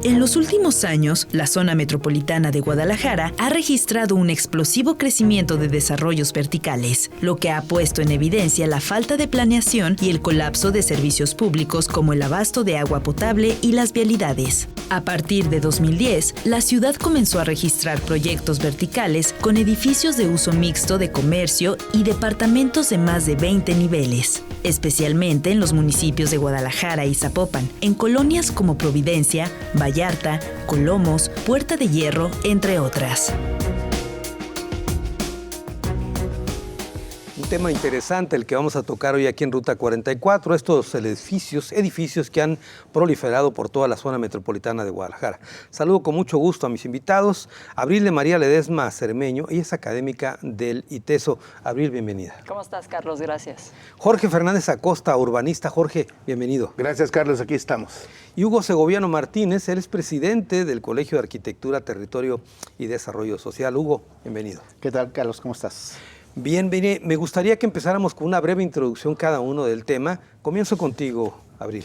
En los últimos años, la zona metropolitana de Guadalajara ha registrado un explosivo crecimiento de desarrollos verticales, lo que ha puesto en evidencia la falta de planeación y el colapso de servicios públicos como el abasto de agua potable y las vialidades. A partir de 2010, la ciudad comenzó a registrar proyectos verticales con edificios de uso mixto de comercio y departamentos de más de 20 niveles, especialmente en los municipios de Guadalajara y Zapopan, en colonias como Providencia, Vallarta, Colomos, Puerta de Hierro, entre otras. Un tema interesante el que vamos a tocar hoy aquí en Ruta 44, estos edificios que han proliferado por toda la zona metropolitana de Guadalajara. Saludo con mucho gusto a mis invitados. Abril de María Ledesma Cermeño, ella es académica del ITESO. Abril, bienvenida. ¿Cómo estás, Carlos? Gracias. Jorge Fernández Acosta, urbanista. Jorge, bienvenido. Gracias, Carlos, aquí estamos. Y Hugo Segoviano Martínez, él es presidente del Colegio de Arquitectura, Territorio y Desarrollo Social. Hugo, bienvenido. ¿Qué tal, Carlos? ¿Cómo estás? Bien, me gustaría que empezáramos con una breve introducción cada uno del tema. Comienzo contigo, Abril.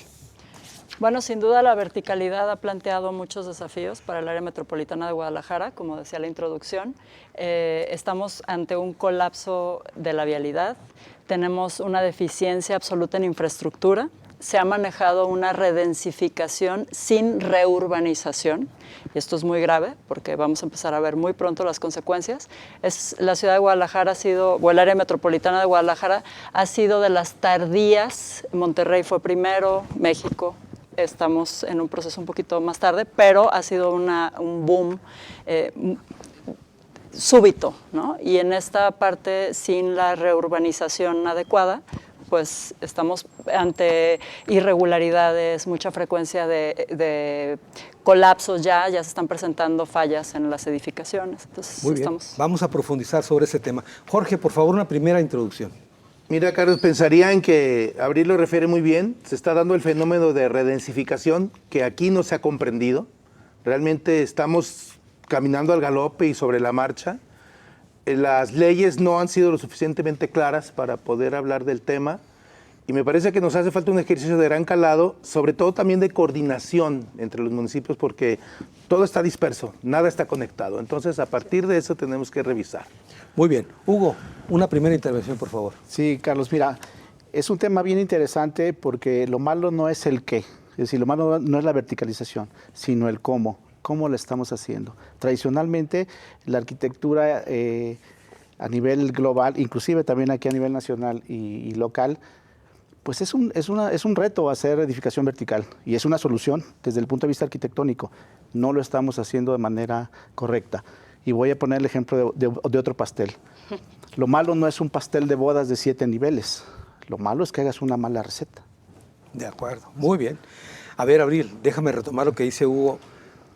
Bueno, sin duda la verticalidad ha planteado muchos desafíos para el área metropolitana de Guadalajara, como decía la introducción. Estamos ante un colapso de la vialidad, tenemos una deficiencia absoluta en infraestructura, se ha manejado una redensificación sin reurbanización, y esto es muy grave porque vamos a empezar a ver muy pronto las consecuencias. La ciudad de Guadalajara o el área metropolitana de Guadalajara ha sido de las tardías. Monterrey fue primero, México, estamos en un proceso un poquito más tarde, pero ha sido un boom súbito, ¿no? Y en esta parte, sin la reurbanización adecuada, pues estamos ante irregularidades, mucha frecuencia de colapsos, ya se están presentando fallas en las edificaciones. Entonces, muy bien, vamos a profundizar sobre ese tema. Jorge, por favor, una primera introducción. Mira, Carlos, pensaría en que Abril lo refiere muy bien, se está dando el fenómeno de redensificación que aquí no se ha comprendido. Realmente estamos caminando al galope y sobre la marcha. Las leyes no han sido lo suficientemente claras para poder hablar del tema y me parece que nos hace falta un ejercicio de gran calado, sobre todo también de coordinación entre los municipios porque todo está disperso, nada está conectado. Entonces, a partir de eso tenemos que revisar. Muy bien. Hugo, una primera intervención, por favor. Sí, Carlos, mira, es un tema bien interesante porque lo malo no es el qué, es decir, lo malo no es la verticalización, sino el cómo. ¿Cómo lo estamos haciendo? Tradicionalmente, la arquitectura a nivel global, inclusive también aquí a nivel nacional y local, pues es un reto hacer edificación vertical y es una solución desde el punto de vista arquitectónico. No lo estamos haciendo de manera correcta. Y voy a poner el ejemplo de otro pastel. Lo malo no es un pastel de bodas de 7 niveles. Lo malo es que hagas una mala receta. De acuerdo, muy bien. A ver, Abril, déjame retomar lo que dice Hugo.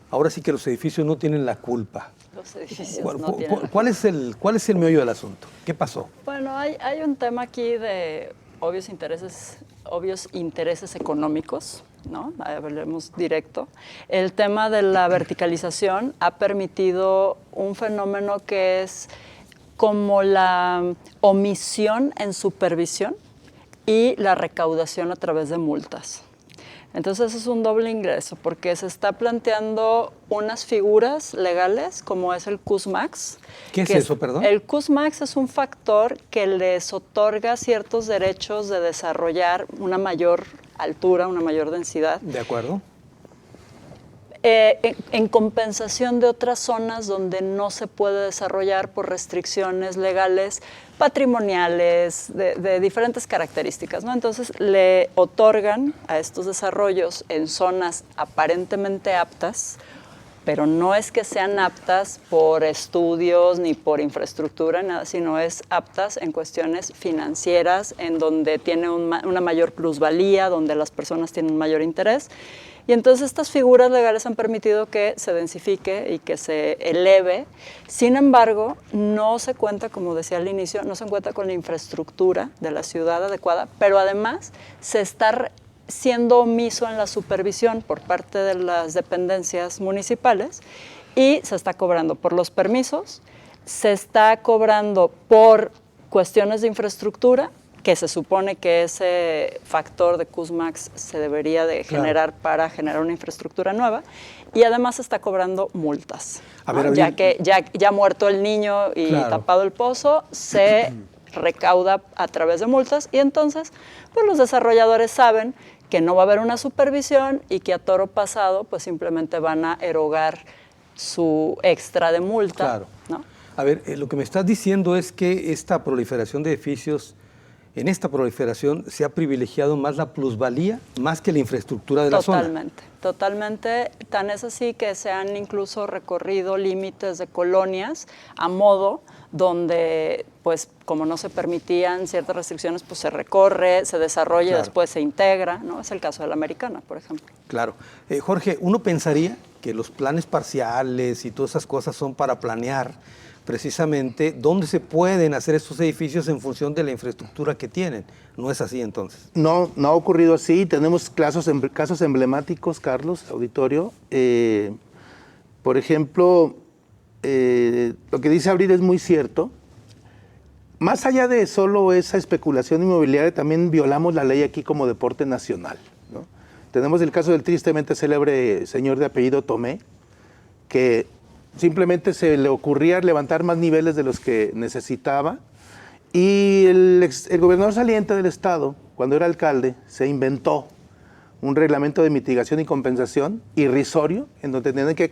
Ahora sí que los edificios no tienen la culpa. Los edificios no tienen la ¿Cuál es el meollo del asunto? ¿Qué pasó? Bueno, hay un tema aquí de obvios intereses económicos, ¿no? Hablemos directo. El tema de la verticalización ha permitido un fenómeno que es como la omisión en supervisión y la recaudación a través de multas. Entonces es un doble ingreso porque se está planteando unas figuras legales como es el CUSMAX. ¿Qué es eso, perdón? El CUSMAX es un factor que les otorga ciertos derechos de desarrollar una mayor altura, una mayor densidad. De acuerdo. En compensación de otras zonas donde no se puede desarrollar por restricciones legales patrimoniales, de diferentes características, ¿no? Entonces le otorgan a estos desarrollos en zonas aparentemente aptas, pero no es que sean aptas por estudios ni por infraestructura, nada, sino es aptas en cuestiones financieras, en donde tiene una mayor plusvalía, donde las personas tienen un mayor interés. Y entonces estas figuras legales han permitido que se densifique y que se eleve. Sin embargo, no se cuenta, como decía al inicio, no se cuenta con la infraestructura de la ciudad adecuada, pero además se está siendo omiso en la supervisión por parte de las dependencias municipales y se está cobrando por los permisos, se está cobrando por cuestiones de infraestructura que se supone que ese factor de Kuznets se debería de generar para generar una infraestructura nueva, y además está cobrando multas. A ¿no? ver, Ya que ya muerto el niño y tapado el pozo, se recauda a través de multas, y entonces pues los desarrolladores saben que no va a haber una supervisión y que a toro pasado pues simplemente van a erogar su extra de multa. Claro. ¿No? A ver, lo que me estás diciendo es que esta proliferación de edificios, en esta proliferación se ha privilegiado más la plusvalía, más que la infraestructura de la zona. Totalmente. Tan es así que se han incluso recorrido límites de colonias a modo donde, pues, como no se permitían ciertas restricciones, pues se recorre, se desarrolla y después se integra, ¿no? Es el caso de la Americana, por ejemplo. Claro. Jorge, uno pensaría que los planes parciales y todas esas cosas son para planear precisamente dónde se pueden hacer estos edificios en función de la infraestructura que tienen. ¿No es así entonces? No ha ocurrido así. Tenemos casos emblemáticos, Carlos, auditorio. Por ejemplo, lo que dice Abril es muy cierto. Más allá de solo esa especulación inmobiliaria, también violamos la ley aquí como deporte nacional, ¿no? Tenemos el caso del tristemente célebre señor de apellido Tomé, que simplemente se le ocurría levantar más niveles de los que necesitaba, y el gobernador saliente del estado, cuando era alcalde, se inventó un reglamento de mitigación y compensación irrisorio, en donde tenían que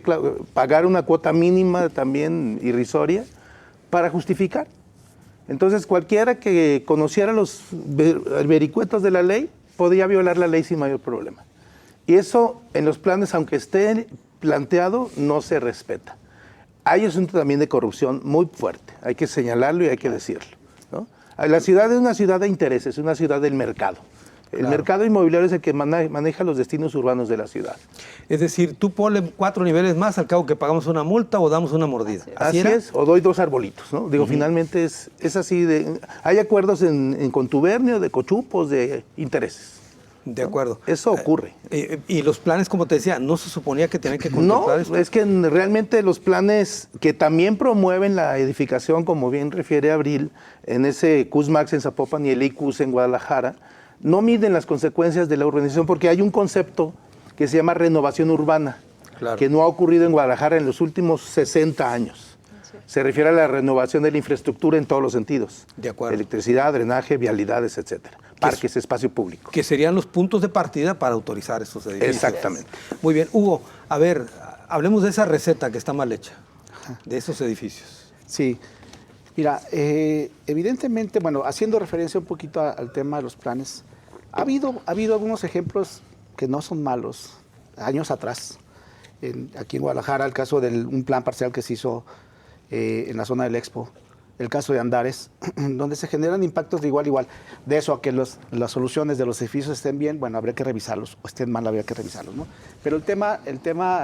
pagar una cuota mínima también irrisoria para justificar. Entonces cualquiera que conociera los vericuetos de la ley podía violar la ley sin mayor problema. Y eso en los planes, aunque esté planteado, no se respeta. Hay un asunto también de corrupción muy fuerte, hay que señalarlo y hay que decirlo, ¿no? La ciudad es una ciudad de intereses, es una ciudad del mercado. El mercado inmobiliario es el que maneja los destinos urbanos de la ciudad. Es decir, tú ponle 4 niveles más al cabo que pagamos una multa o damos una mordida. Así es, o doy 2 arbolitos, ¿no? Digo, finalmente es así. Hay acuerdos en contubernio, de cochupos, de intereses. De acuerdo. Eso ocurre. Y los planes, como te decía, ¿no se suponía que tenían que contemplar esto? No, es que realmente los planes que también promueven la edificación, como bien refiere Abril, en ese Kuznets en Zapopan y el ICUS en Guadalajara, no miden las consecuencias de la urbanización, porque hay un concepto que se llama renovación urbana, que no ha ocurrido en Guadalajara en los últimos 60 años. Se refiere a la renovación de la infraestructura en todos los sentidos. De acuerdo. Electricidad, drenaje, vialidades, etcétera. Parques, espacio público. Que serían los puntos de partida para autorizar estos edificios. Exactamente. Muy bien. Hugo, a ver, hablemos de esa receta que está mal hecha, de esos edificios. Sí. Mira, evidentemente, bueno, haciendo referencia un poquito al tema de los planes, ha habido algunos ejemplos que no son malos, años atrás. Aquí en Guadalajara, el caso de un plan parcial que se hizo en la zona del Expo, el caso de Andares, donde se generan impactos de igual a igual. De eso a que las soluciones de los edificios estén bien, bueno, habría que revisarlos, o estén mal, habría que revisarlos, ¿no? Pero el tema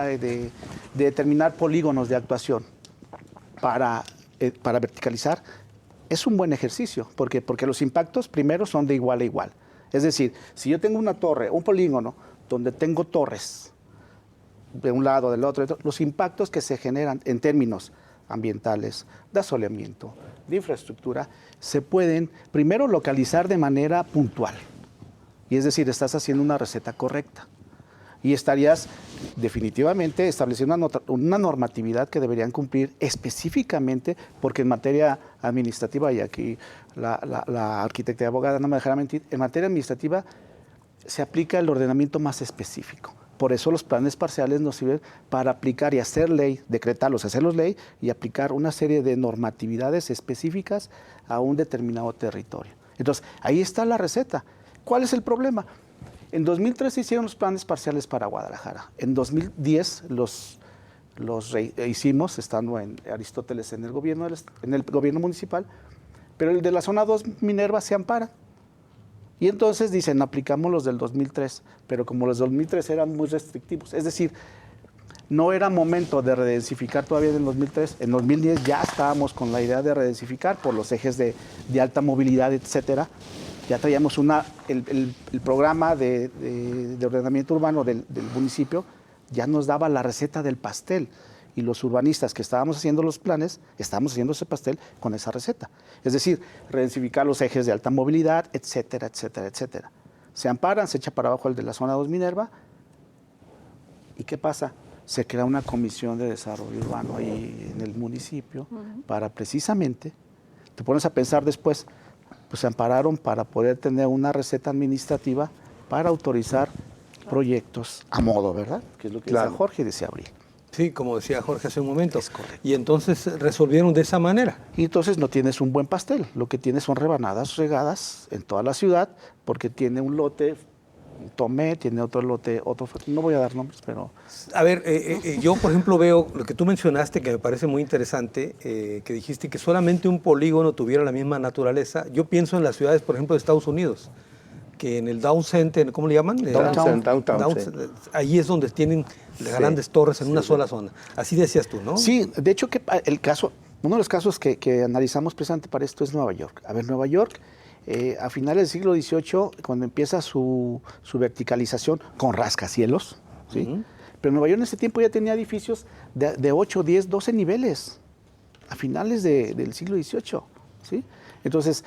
de determinar polígonos de actuación para verticalizar es un buen ejercicio, porque los impactos primero son de igual a igual. Es decir, si yo tengo una torre, un polígono, donde tengo torres de un lado, del otro, los impactos que se generan en términos ambientales, de asoleamiento, de infraestructura, se pueden primero localizar de manera puntual. Y es decir, estás haciendo una receta correcta. Y estarías definitivamente estableciendo una normatividad que deberían cumplir específicamente, porque en materia administrativa, y aquí la arquitecta y abogada no me dejará mentir, en materia administrativa se aplica el ordenamiento más específico. Por eso los planes parciales nos sirven para aplicar y hacer ley, decretarlos, hacerlos ley y aplicar una serie de normatividades específicas a un determinado territorio. Entonces, ahí está la receta. ¿Cuál es el problema? En 2003 se hicieron los planes parciales para Guadalajara. En 2010 los hicimos, estando en Aristóteles en el gobierno municipal, pero el de la zona 2 Minerva se ampara. Y entonces dicen, aplicamos los del 2003, pero como los del 2003 eran muy restrictivos, es decir, no era momento de redensificar todavía en el 2003, en 2010 ya estábamos con la idea de redensificar por los ejes de alta movilidad, etcétera. Ya traíamos el programa de ordenamiento urbano del municipio, ya nos daba la receta del pastel. y los urbanistas que estábamos haciendo los planes, estábamos haciendo ese pastel con esa receta. Es decir, redensificar los ejes de alta movilidad, etcétera, etcétera, etcétera. Se amparan, se echa para abajo el de la zona 2 Minerva. ¿Y qué pasa? Se crea una comisión de desarrollo urbano ahí en el municipio para precisamente, te pones a pensar después, pues se ampararon para poder tener una receta administrativa para autorizar proyectos a modo, ¿verdad? Que es lo que decía Jorge y decía Abril. Sí, como decía Jorge hace un momento. Es correcto. Y entonces resolvieron de esa manera. Y entonces no tienes un buen pastel, lo que tienes son rebanadas regadas en toda la ciudad, porque tiene un lote, Tomé, tiene otro lote, no voy a dar nombres, pero... A ver, yo por ejemplo veo lo que tú mencionaste, que me parece muy interesante, que dijiste que solamente un polígono tuviera la misma naturaleza. Yo pienso en las ciudades, por ejemplo, de Estados Unidos, que en el Down Center, ¿cómo le llaman? Downtown, sí. Ahí es donde tienen grandes torres en una sola zona. Así decías tú, ¿no? Sí, de hecho, uno de los casos que analizamos precisamente para esto es Nueva York. A ver, Nueva York, a finales del siglo XVIII, cuando empieza su verticalización con rascacielos, ¿sí? Pero Nueva York en ese tiempo ya tenía edificios de 8, 10, 12 niveles, a finales del siglo XVIII, ¿sí? Entonces,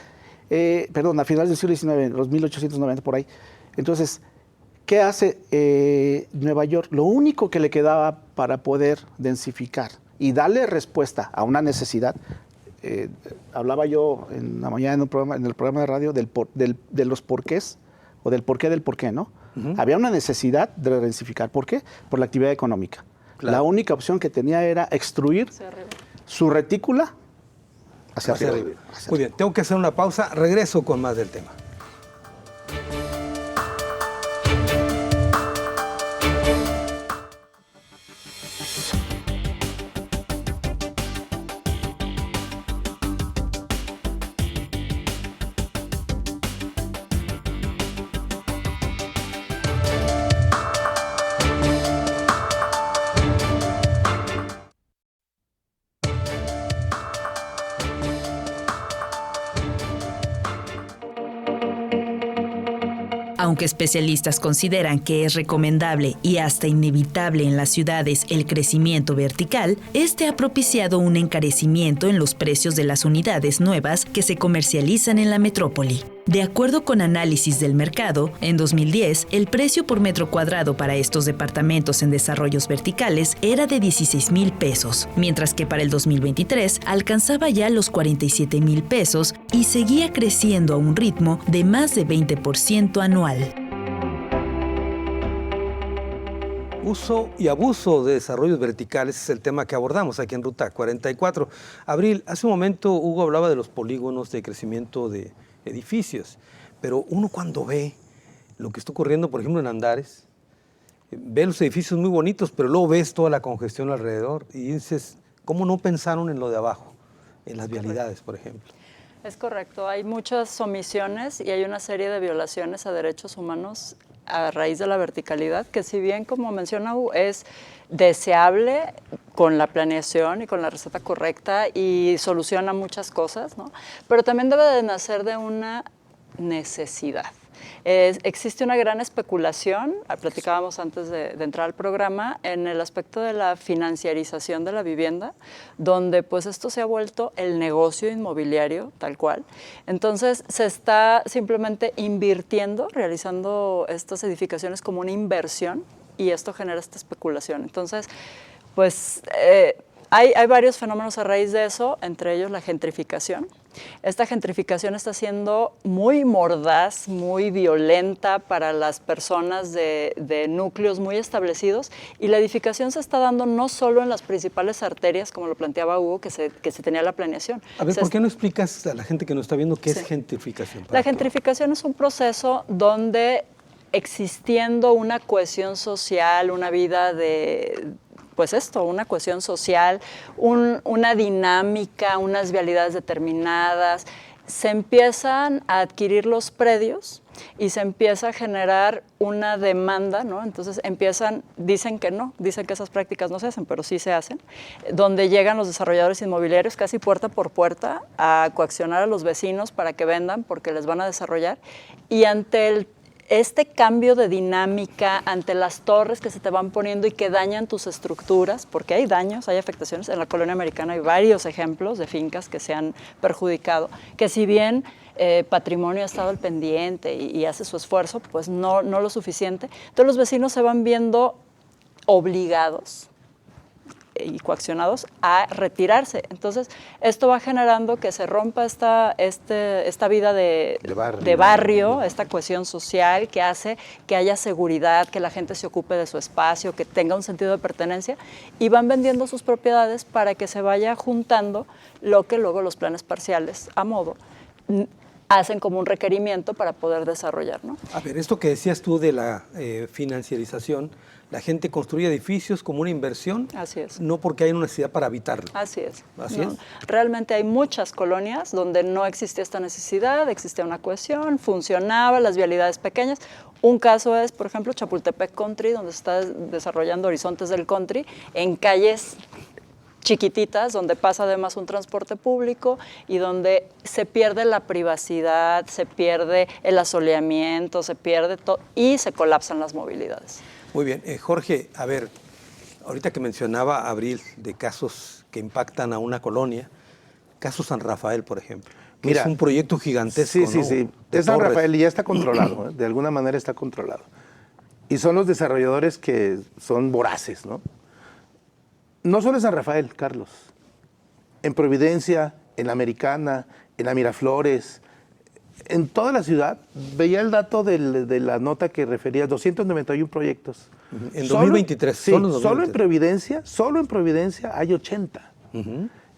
a finales del siglo XIX, los 1890 por ahí. Entonces, ¿qué hace Nueva York? Lo único que le quedaba para poder densificar y darle respuesta a una necesidad, hablaba yo en la mañana en el programa de radio de los porqués, o del porqué del porqué, ¿no? Había una necesidad de densificar. ¿Por qué? Por la actividad económica. Claro. La única opción que tenía era extruir su retícula hacia arriba. Muy bien, tengo que hacer una pausa. Regreso con más del tema. Aunque especialistas consideran que es recomendable y hasta inevitable en las ciudades el crecimiento vertical, este ha propiciado un encarecimiento en los precios de las unidades nuevas que se comercializan en la metrópoli. De acuerdo con análisis del mercado, en 2010, el precio por metro cuadrado para estos departamentos en desarrollos verticales era de 16,000 pesos, mientras que para el 2023 alcanzaba ya los 47,000 pesos y seguía creciendo a un ritmo de más de 20% anual. Uso y abuso de desarrollos verticales es el tema que abordamos aquí en Ruta 44. Abril, hace un momento Hugo hablaba de los polígonos de crecimiento de edificios, pero uno cuando ve lo que está ocurriendo, por ejemplo, en Andares, ve los edificios muy bonitos, pero luego ves toda la congestión alrededor y dices, ¿cómo no pensaron en lo de abajo, en las vialidades, por ejemplo? Es correcto, hay muchas omisiones y hay una serie de violaciones a derechos humanos a raíz de la verticalidad, que si bien, como menciona Hugo, es deseable con la planeación y con la receta correcta y soluciona muchas cosas, ¿no? Pero también debe de nacer de una necesidad. Existe una gran especulación, platicábamos antes de entrar al programa, en el aspecto de la financiarización de la vivienda, donde pues esto se ha vuelto el negocio inmobiliario tal cual. Entonces se está simplemente invirtiendo, realizando estas edificaciones como una inversión y esto genera esta especulación. Entonces, pues hay varios fenómenos a raíz de eso, entre ellos la gentrificación. Esta gentrificación está siendo muy mordaz, muy violenta para las personas de núcleos muy establecidos y la edificación se está dando no solo en las principales arterias, como lo planteaba Hugo, que se tenía la planeación. A ver, ¿por qué no explicas a la gente que nos está viendo qué es gentrificación? La gentrificación es un proceso donde existiendo una cohesión social, una vida pues esto, una cohesión social, una dinámica, unas vialidades determinadas, se empiezan a adquirir los predios y se empieza a generar una demanda, ¿no? Entonces dicen que esas prácticas no se hacen, pero sí se hacen, donde llegan los desarrolladores inmobiliarios casi puerta por puerta a coaccionar a los vecinos para que vendan porque les van a desarrollar y ante este cambio de dinámica ante las torres que se te van poniendo y que dañan tus estructuras, porque hay daños, hay afectaciones. En la colonia americana hay varios ejemplos de fincas que se han perjudicado, que si bien patrimonio ha estado al pendiente y hace su esfuerzo, pues no lo suficiente. Entonces los vecinos se van viendo obligados y coaccionados a retirarse. Entonces, esto va generando que se rompa esta vida de barrio, esta cohesión social que hace que haya seguridad, que la gente se ocupe de su espacio, que tenga un sentido de pertenencia, y van vendiendo sus propiedades para que se vaya juntando lo que luego los planes parciales, a modo, hacen como un requerimiento para poder desarrollar, ¿no? A ver, esto que decías tú de la financiarización, la gente construye edificios como una inversión. Así es. No porque hay una necesidad para habitarlo. Así es. Así es. Realmente hay muchas colonias donde no existía esta necesidad, existía una cohesión, funcionaba, las vialidades pequeñas. Un caso es, por ejemplo, Chapultepec Country, donde se está desarrollando Horizontes del Country, en calles chiquititas, donde pasa además un transporte público y donde se pierde la privacidad, se pierde el asoleamiento, se pierde todo y se colapsan las movilidades. Muy bien. Jorge, a ver, ahorita que mencionaba Abril de casos que impactan a una colonia, caso San Rafael, por ejemplo, que es un proyecto gigantesco. Sí, ¿no? sí. Es San Rafael y ya está controlado, de alguna manera está controlado. Y son los desarrolladores que son voraces, ¿no? No solo en San Rafael, Carlos. En Providencia, en la Americana, en la Miraflores, en toda la ciudad. Veía el dato de la nota que refería 291 proyectos. En 2023. Sí, solo en Providencia hay 80.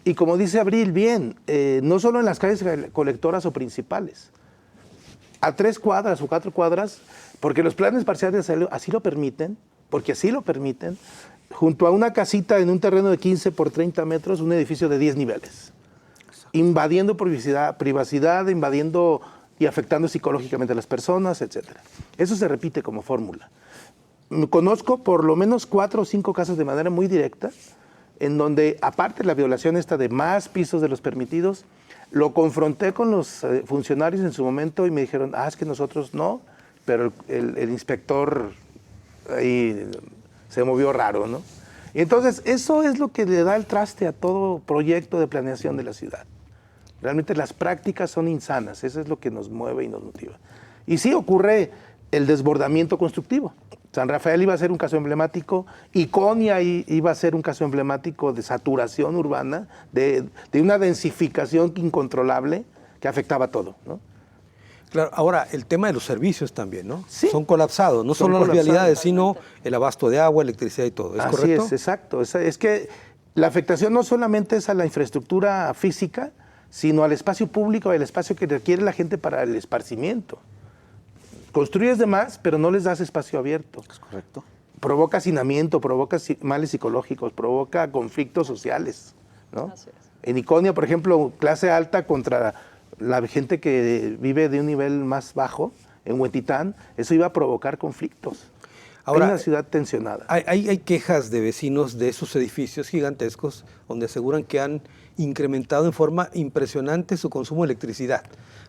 Y como dice Abril, bien, no solo en las calles colectoras o principales. A 3 cuadras o 4 cuadras, porque los planes parciales así lo permiten, junto a una casita en un terreno de 15 por 30 metros, un edificio de 10 niveles. Invadiendo privacidad, invadiendo y afectando psicológicamente a las personas, etc. Eso se repite como fórmula. Conozco por lo menos 4 o 5 casos de manera muy directa, en donde, aparte de la violación esta de más pisos de los permitidos, lo confronté con los funcionarios en su momento y me dijeron, es que nosotros no, pero el inspector ahí se movió raro, ¿no? Y entonces, eso es lo que le da el traste a todo proyecto de planeación de la ciudad. Realmente las prácticas son insanas, eso es lo que nos mueve y nos motiva. Y sí ocurre el desbordamiento constructivo. San Rafael iba a ser un caso emblemático, Iconia iba a ser un caso emblemático de saturación urbana, de una densificación incontrolable que afectaba todo, ¿no? Claro, ahora el tema de los servicios también, ¿no? Sí. Son colapsados, no solo las vialidades, sino el abasto de agua, electricidad y todo, ¿es correcto? Así es, exacto. Es que la afectación no solamente es a la infraestructura física, sino al espacio público, al espacio que requiere la gente para el esparcimiento. Construyes de más, pero no les das espacio abierto. Es correcto. Provoca hacinamiento, provoca males psicológicos, provoca conflictos sociales, ¿no? Así es. En Iconia, por ejemplo, clase alta contra la gente que vive de un nivel más bajo, en Huentitán, eso iba a provocar conflictos. Ahora, hay una ciudad tensionada. Hay quejas de vecinos de esos edificios gigantescos donde aseguran que han incrementado en forma impresionante su consumo de electricidad,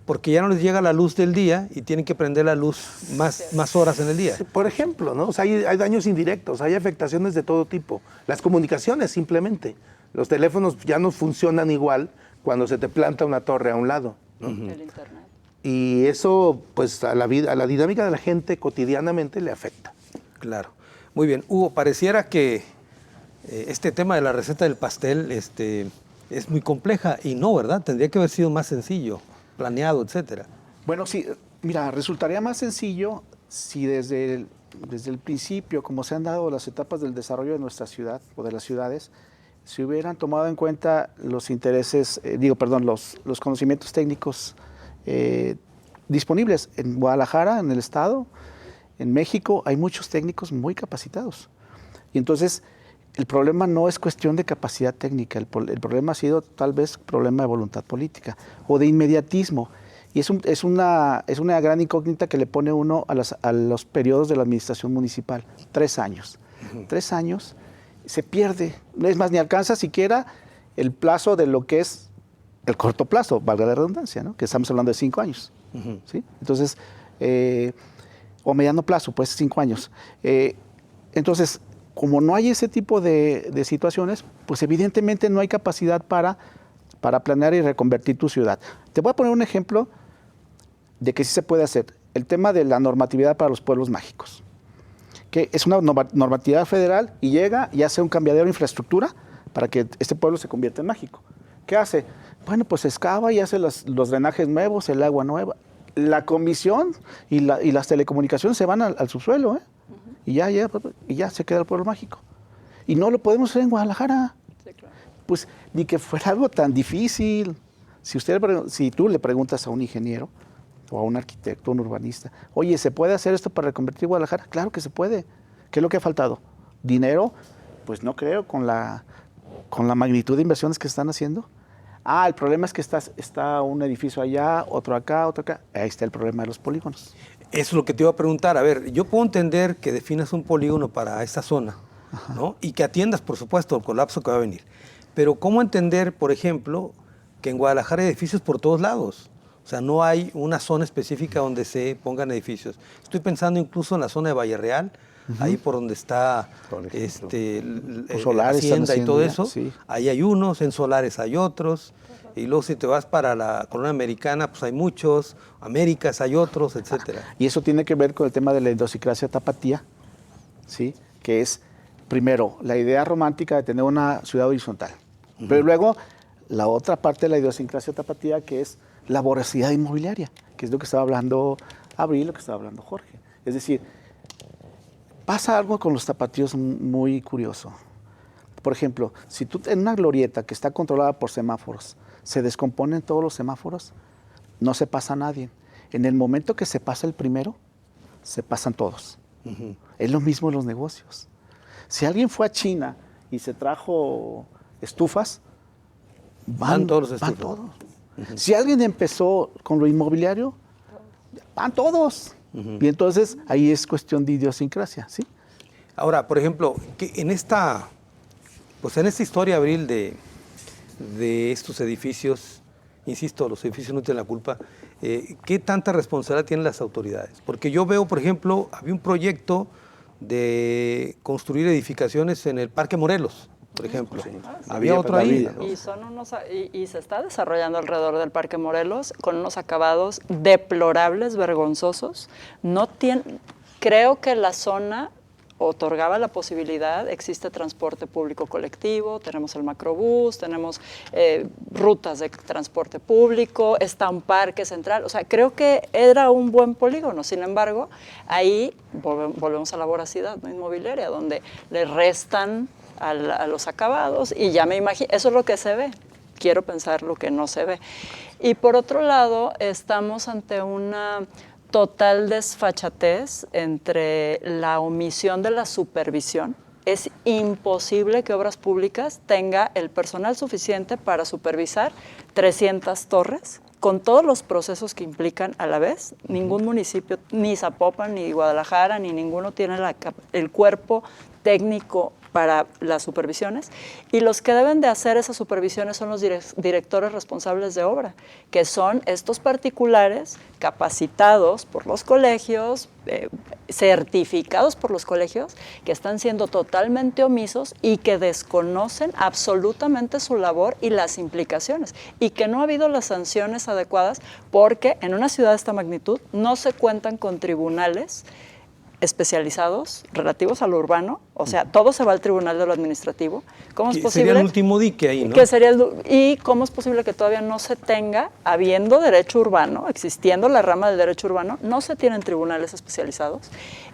porque ya no les llega la luz del día y tienen que prender la luz más horas en el día. Por ejemplo, ¿no? O sea, hay daños indirectos, hay afectaciones de todo tipo. Las comunicaciones, simplemente. Los teléfonos ya no funcionan igual cuando se te planta una torre a un lado, ¿no? El internet. Y eso, pues, a la dinámica de la gente cotidianamente le afecta. Claro. Muy bien. Hugo, pareciera que este tema de la receta del pastel es muy compleja y no, ¿verdad? Tendría que haber sido más sencillo, planeado, etcétera. Bueno, sí, mira, resultaría más sencillo si desde el principio, como se han dado las etapas del desarrollo de nuestra ciudad o de las ciudades, se hubieran tomado en cuenta los intereses, los conocimientos técnicos disponibles. En Guadalajara, en el estado, en México, hay muchos técnicos muy capacitados. Y entonces, el problema no es cuestión de capacidad técnica, el problema ha sido tal vez problema de voluntad política o de inmediatismo. Y es una gran incógnita que le pone uno a los periodos de la administración municipal. 3 años. 3 años se pierde. Es más, ni alcanza siquiera el plazo de lo que es el corto plazo, valga la redundancia, ¿no? Que estamos hablando de 5 años. ¿Sí? Entonces, o mediano plazo, pues 5 años. Entonces, como no hay ese tipo de situaciones, pues evidentemente no hay capacidad para planear y reconvertir tu ciudad. Te voy a poner un ejemplo de que sí se puede hacer. El tema de la normatividad para los pueblos mágicos, que es una normatividad federal y llega y hace un cambiadero de infraestructura para que este pueblo se convierta en mágico. ¿Qué hace? Bueno, pues excava y hace los drenajes nuevos, el agua nueva. La comisión y las telecomunicaciones se van al subsuelo, ¿eh? Y ya se queda el pueblo mágico. Y no lo podemos hacer en Guadalajara. Sí, claro. Pues ni que fuera algo tan difícil. Si tú le preguntas a un ingeniero o a un arquitecto, un urbanista, oye, ¿se puede hacer esto para reconvertir Guadalajara? Claro que se puede. ¿Qué es lo que ha faltado? ¿Dinero? Pues no creo, con la magnitud de inversiones que están haciendo. El problema es que está un edificio allá, otro acá. Ahí está el problema de los polígonos. Eso es lo que te iba a preguntar. A ver, yo puedo entender que definas un polígono para esta zona, ¿no? Y que atiendas, por supuesto, el colapso que va a venir. Pero ¿cómo entender, por ejemplo, que en Guadalajara hay edificios por todos lados? O sea, no hay una zona específica donde se pongan edificios. Estoy pensando incluso en la zona de Valle Real, ahí por donde está Solares, Hacienda y todo eso. Sí. Ahí hay unos, en Solares hay otros. Y luego si te vas para la colonia americana, pues hay muchos, Américas hay otros, etcétera. Y eso tiene que ver con el tema de la idiosincrasia tapatía, ¿sí? Que es, primero, la idea romántica de tener una ciudad horizontal. Pero luego, la otra parte de la idiosincrasia tapatía, que es la voracidad inmobiliaria, que es lo que estaba hablando Abril, lo que estaba hablando Jorge. Es decir, pasa algo con los tapatíos muy curioso. Por ejemplo, si tú en una glorieta que está controlada por semáforos, se descomponen todos los semáforos, no se pasa a nadie. En el momento que se pasa el primero, se pasan todos. Es lo mismo en los negocios. Si alguien fue a China y se trajo estufas, van todos los estufas. Van todos. Si alguien empezó con lo inmobiliario, van todos. Y entonces ahí es cuestión de idiosincrasia, ¿sí? Ahora, por ejemplo, que en esta historia, Abril, de estos edificios, insisto, los edificios no tienen la culpa, ¿qué tanta responsabilidad tienen las autoridades? Porque yo veo, por ejemplo, había un proyecto de construir edificaciones en el Parque Morelos, por ejemplo. Sí. Había otro ahí. Y se está desarrollando alrededor del Parque Morelos con unos acabados deplorables, vergonzosos. Creo que la zona otorgaba la posibilidad, existe transporte público colectivo, tenemos el macrobús, tenemos rutas de transporte público, está un parque central, o sea, creo que era un buen polígono. Sin embargo, ahí volvemos a la voracidad, ¿no?, inmobiliaria, donde le restan a los acabados y ya me imagino, eso es lo que se ve, quiero pensar lo que no se ve. Y por otro lado, estamos ante una total desfachatez entre la omisión de la supervisión. Es imposible que Obras Públicas tenga el personal suficiente para supervisar 300 torres con todos los procesos que implican a la vez. Ningún municipio, ni Zapopan, ni Guadalajara, ni ninguno tiene el cuerpo técnico para las supervisiones, y los que deben de hacer esas supervisiones son los directores responsables de obra, que son estos particulares capacitados por los colegios, certificados por los colegios, que están siendo totalmente omisos y que desconocen absolutamente su labor y las implicaciones, y que no ha habido las sanciones adecuadas porque en una ciudad de esta magnitud no se cuentan con tribunales especializados relativos a lo urbano, o sea, todo se va al tribunal de lo administrativo. ¿Cómo es posible? Sería el último dique ahí, ¿no? ¿Y cómo es posible que todavía no se tenga, habiendo derecho urbano, existiendo la rama del derecho urbano, no se tienen tribunales especializados?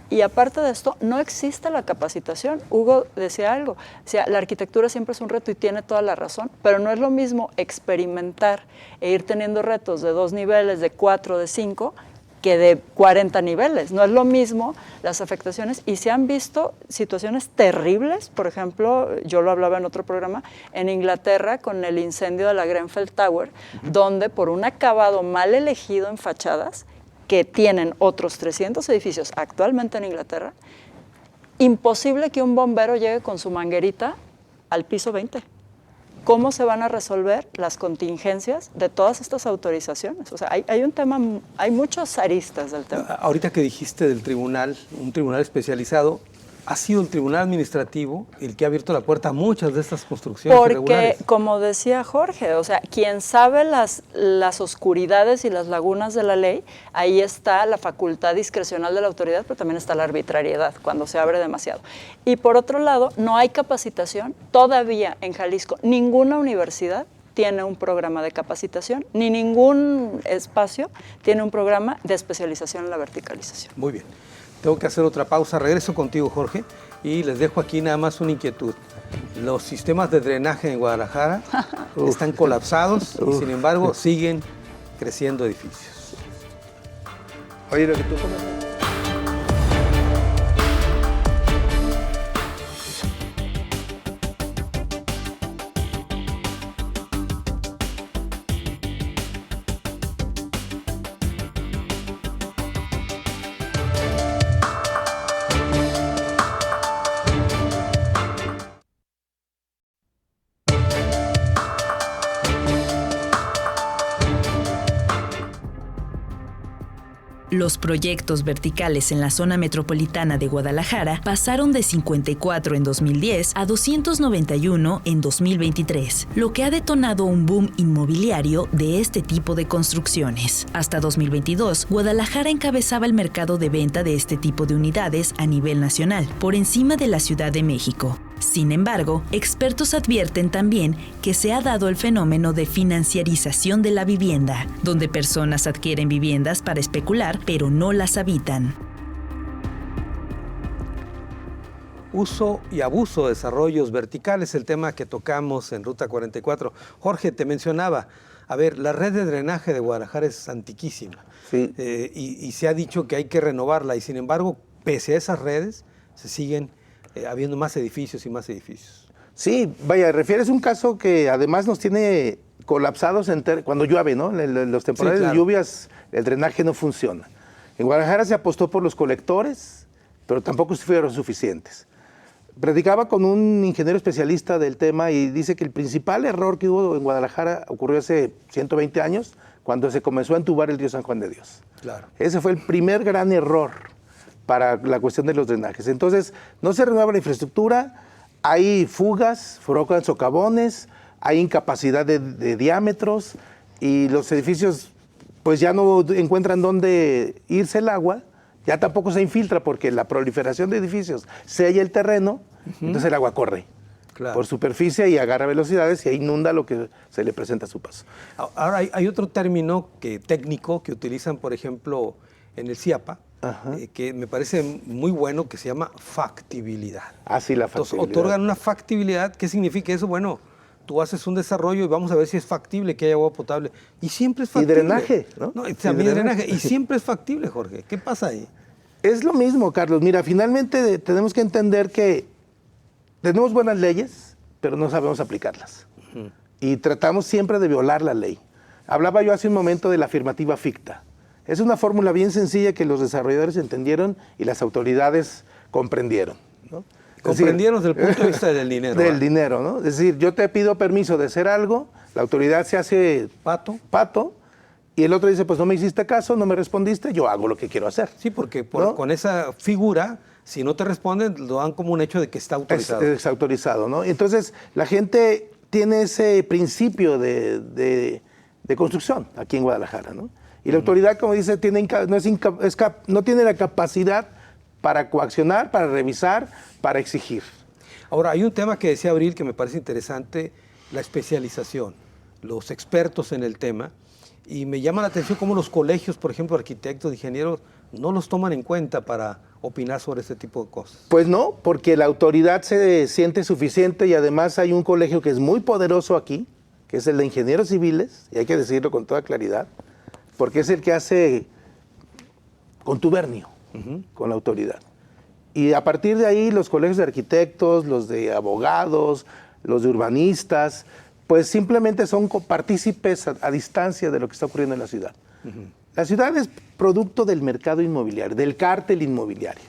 Y aparte de esto, no existe la capacitación. Hugo decía algo, o sea, la arquitectura siempre es un reto y tiene toda la razón, pero no es lo mismo experimentar e ir teniendo retos de 2 niveles, de 4, de 5, que de 40 niveles. No es lo mismo las afectaciones, y se han visto situaciones terribles. Por ejemplo, yo lo hablaba en otro programa, en Inglaterra con el incendio de la Grenfell Tower, donde por un acabado mal elegido en fachadas, que tienen otros 300 edificios actualmente en Inglaterra, imposible que un bombero llegue con su manguerita al piso 20. cómo se van a resolver las contingencias de todas estas autorizaciones. O sea, hay un tema, hay muchos aristas del tema. Ahorita que dijiste del tribunal, un tribunal especializado, ha sido el tribunal administrativo el que ha abierto la puerta a muchas de estas construcciones irregulares. Porque, como decía Jorge, o sea, quien sabe las oscuridades y las lagunas de la ley, ahí está la facultad discrecional de la autoridad, pero también está la arbitrariedad cuando se abre demasiado. Y por otro lado, no hay capacitación todavía en Jalisco. Ninguna universidad tiene un programa de capacitación, ni ningún espacio tiene un programa de especialización en la verticalización. Muy bien. Tengo que hacer otra pausa. Regreso contigo, Jorge, y les dejo aquí nada más una inquietud. Los sistemas de drenaje en Guadalajara están colapsados y, sin embargo, siguen creciendo edificios. Oye, lo que tú comentas. Los proyectos verticales en la zona metropolitana de Guadalajara pasaron de 54 en 2010 a 291 en 2023, lo que ha detonado un boom inmobiliario de este tipo de construcciones. Hasta 2022, Guadalajara encabezaba el mercado de venta de este tipo de unidades a nivel nacional, por encima de la Ciudad de México. Sin embargo, expertos advierten también que se ha dado el fenómeno de financiarización de la vivienda, donde personas adquieren viviendas para especular, pero no las habitan. Uso y abuso de desarrollos verticales, el tema que tocamos en Ruta 44. Jorge, te mencionaba, a ver, la red de drenaje de Guadalajara es antiquísima. Sí. Y se ha dicho que hay que renovarla, y sin embargo, pese a esas redes, se siguen habiendo más edificios y más edificios. Sí, vaya, refieres un caso que además nos tiene colapsados cuando llueve, ¿no? En los temporales Sí, claro. de lluvias el drenaje no funciona. En Guadalajara se apostó por los colectores, pero tampoco fueron suficientes. Platicaba con un ingeniero especialista del tema y dice que el principal error que hubo en Guadalajara ocurrió hace 120 años, cuando se comenzó a entubar el río San Juan de Dios. Claro. Ese fue el primer gran error para la cuestión de los drenajes. Entonces, no se renueva la infraestructura, hay fugas, brocan socavones, hay incapacidad de diámetros y los edificios pues ya no encuentran dónde irse el agua, ya tampoco se infiltra porque la proliferación de edificios sella el terreno, entonces el agua corre por superficie y agarra velocidades y inunda lo que se le presenta a su paso. Ahora hay otro término técnico que utilizan, por ejemplo, en el CIAPA, que me parece muy bueno, que se llama factibilidad. Ah, sí, la factibilidad. Entonces, otorgan una factibilidad. ¿Qué significa eso? Bueno, tú haces un desarrollo y vamos a ver si es factible que haya agua potable. Y siempre es factible. Y drenaje, ¿no? También drenaje. Y siempre es factible, Jorge. ¿Qué pasa ahí? Es lo mismo, Carlos. Mira, finalmente tenemos que entender que tenemos buenas leyes, pero no sabemos aplicarlas. Y tratamos siempre de violar la ley. Hablaba yo hace un momento de la afirmativa ficta. Es una fórmula bien sencilla que los desarrolladores entendieron y las autoridades comprendieron, ¿no? Comprendieron desde el punto de vista del dinero. Del dinero, ¿no? Es decir, yo te pido permiso de hacer algo, la autoridad se hace pato, y el otro dice, pues no me hiciste caso, no me respondiste, yo hago lo que quiero hacer. Sí, porque ¿no? Con esa figura, si no te responden, lo dan como un hecho de que está autorizado. Es autorizado, ¿no? Entonces, la gente tiene ese principio de construcción aquí en Guadalajara, ¿no? Y la autoridad, como dice, no tiene la capacidad para coaccionar, para revisar, para exigir. Ahora, hay un tema que decía Abril que me parece interesante, la especialización, los expertos en el tema, y me llama la atención cómo los colegios, por ejemplo, arquitectos, ingenieros, no los toman en cuenta para opinar sobre este tipo de cosas. Pues no, porque la autoridad se siente suficiente y además hay un colegio que es muy poderoso aquí, que es el de ingenieros civiles, y hay que decirlo con toda claridad, porque es el que hace contubernio con la autoridad. Y a partir de ahí los colegios de arquitectos, los de abogados, los de urbanistas, pues simplemente son partícipes a distancia de lo que está ocurriendo en la ciudad. La ciudad es producto del mercado inmobiliario, del cártel inmobiliario,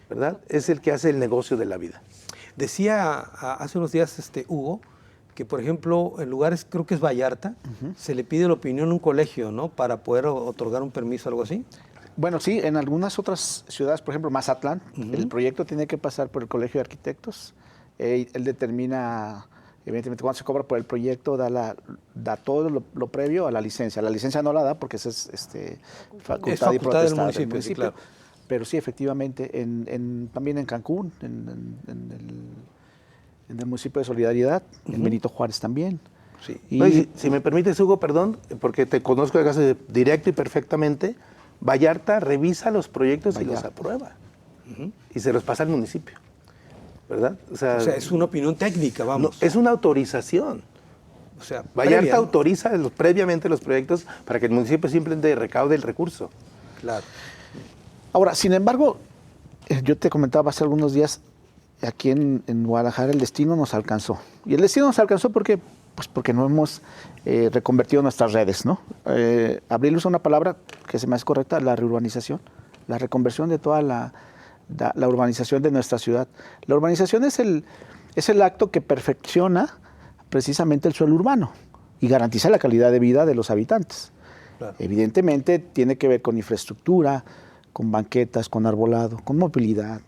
¿verdad? Es el que hace el negocio de la vida. Decía hace unos días Hugo que, por ejemplo, en lugares, creo que es Vallarta, se le pide la opinión a un colegio, ¿no? Para poder otorgar un permiso, algo así. Bueno, sí, en algunas otras ciudades, por ejemplo, Mazatlán, el proyecto tiene que pasar por el Colegio de Arquitectos. Él determina, evidentemente, cuando se cobra por el proyecto, da todo lo previo a la licencia. La licencia no la da porque esa es facultad y facultad del potestad municipio, sí, claro. Pero sí, efectivamente, también en Cancún, en el municipio de Solidaridad, en Benito Juárez también. Sí. Y, Oye, si me permites, Hugo, perdón, porque te conozco de caso directo y perfectamente, Vallarta revisa los proyectos y los aprueba. Y se los pasa al municipio, ¿verdad? O sea, es una opinión técnica, vamos. No, es una autorización. O sea, Vallarta previa, ¿no? autoriza previamente los proyectos para que el municipio simplemente recaude el recurso. Claro. ahora, sin embargo, yo te comentaba hace algunos días, aquí en Guadalajara el destino nos alcanzó. Y el destino nos alcanzó porque no hemos reconvertido nuestras redes, ¿no? Abril usa una palabra que se me hace correcta, la reurbanización, la reconversión de toda la urbanización de nuestra ciudad. La urbanización es el acto que perfecciona precisamente el suelo urbano y garantiza la calidad de vida de los habitantes. Claro. Evidentemente tiene que ver con infraestructura, con banquetas, con arbolado, con movilidad,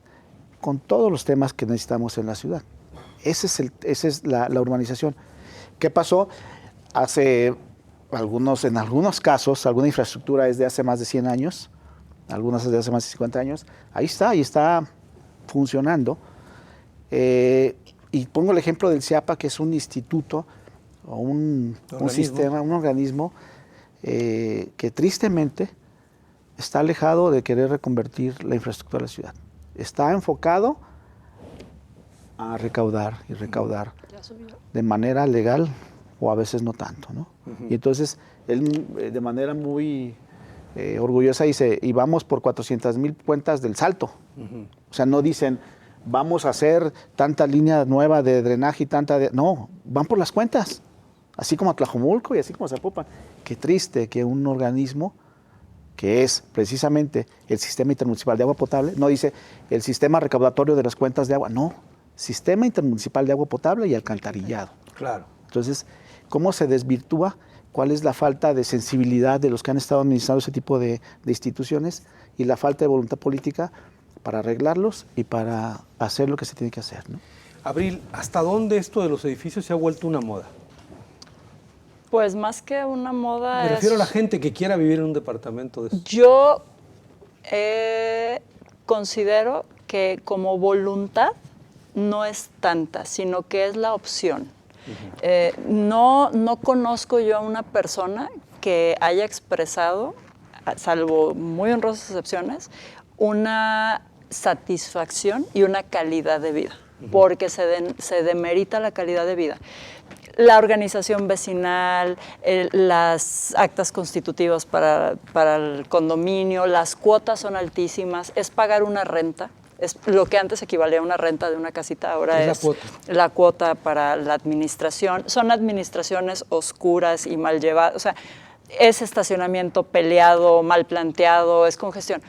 con todos los temas que necesitamos en la ciudad. Esa es la urbanización. ¿Qué pasó? En algunos casos, alguna infraestructura es de hace más de 100 años, algunas es de hace más de 50 años. Ahí está funcionando. Y pongo el ejemplo del CIAPA, que es un instituto o un sistema, un organismo que tristemente está alejado de querer reconvertir la infraestructura de la ciudad. Está enfocado a recaudar y recaudar de manera legal o a veces no tanto, ¿no? Y entonces él de manera muy orgullosa dice, y vamos por 400,000 cuentas del Salto. O sea, no dicen, vamos a hacer tanta línea nueva de drenaje y no, van por las cuentas, así como a Tlajomulco y así como a Zapopan. Qué triste que un organismo que es precisamente el Sistema Intermunicipal de Agua Potable, no dice el sistema recaudatorio de las cuentas de agua, no, Sistema Intermunicipal de Agua Potable y Alcantarillado. Claro. Entonces, ¿cómo se desvirtúa? ¿Cuál es la falta de sensibilidad de los que han estado administrando ese tipo de instituciones y la falta de voluntad política para arreglarlos y para hacer lo que se tiene que hacer, ¿no? Abril, ¿hasta dónde esto de los edificios se ha vuelto una moda? Pues más que una moda Me refiero a la gente que quiera vivir en un departamento de eso. Yo considero que como voluntad no es tanta, sino que es la opción. No conozco yo a una persona que haya expresado, salvo muy honrosas excepciones, una satisfacción y una calidad de vida, porque se demerita la calidad de vida. La organización vecinal, las actas constitutivas para el condominio, las cuotas son altísimas, es pagar una renta. Es lo que antes equivalía a una renta de una casita, ahora es la cuota para la administración. Son administraciones oscuras y mal llevadas, o sea, es estacionamiento peleado, mal planteado, es congestión.